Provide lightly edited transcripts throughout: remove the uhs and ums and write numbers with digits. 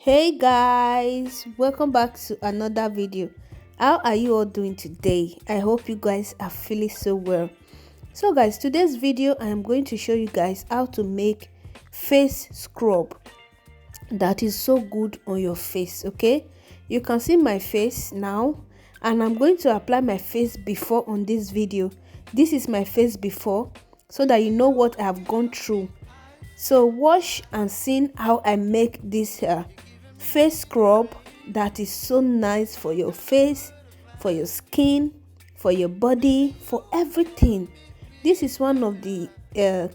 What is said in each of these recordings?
Hey guys, welcome back to another video. How are you all doing today? I hope you guys are feeling so well. So guys, today's video I am going to show you guys how to make face scrub that is so good on your face. Okay, you can see my face now, and I'm going to apply my face before on this video. This is my face before, so that you know what I have gone through. So watch and see how I make this face scrub that is so nice for your face, for your skin, for your body, for everything. This is one of the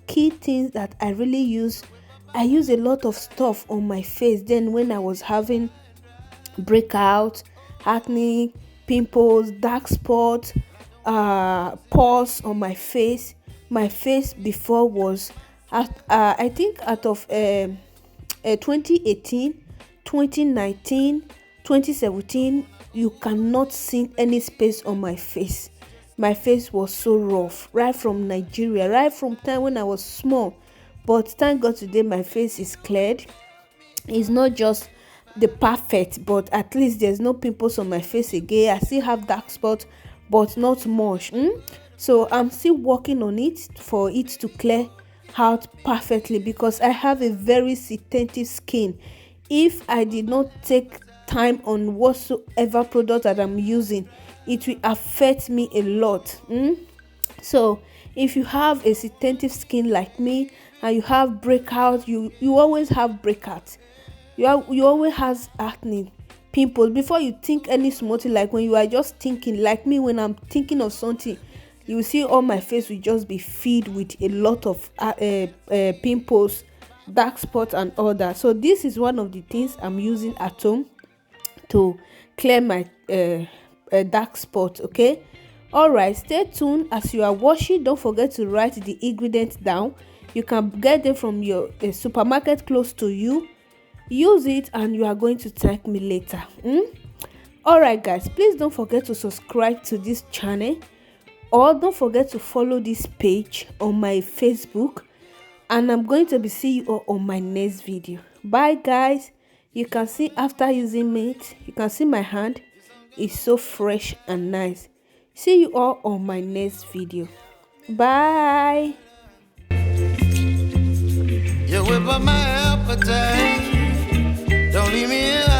key things that I really use. I use a lot of stuff on my face. Then when I was having breakout, acne, pimples, dark spots, pores on my face before was I think out of 2018, 2019, 2017, you cannot see any space on my face. My face was so rough right from Nigeria, right from time when I was small. But thank God today my face is cleared. It's not just the perfect, but at least there's no pimples on my face again. I still have dark spots, but not much. So I'm still working on it for it to clear out perfectly, because I have a very sensitive skin. If I did not take time on whatsoever product that I'm using, it will affect me a lot. So if you have a sensitive skin like me and you have breakout, you always have breakouts, you always has acne, pimples before you think any small thing. Like when you are just thinking, like me, when I'm thinking of something, you will see all my face will just be filled with a lot of pimples, dark spots and all that. So this is one of the things I'm using at home to clear my dark spot. Okay, all right, stay tuned. As you are washing, don't forget to write the ingredients down. You can get them from your supermarket close to you. Use it and you are going to thank me later. All right guys, please don't forget to subscribe to this channel, or don't forget to follow this page on my Facebook, and I'm going to be seeing you all on my next video. Bye guys. You can see after using it, you can see my hand is so fresh and nice. See you all on my next video. Bye. You whip up my appetite. Don't leave me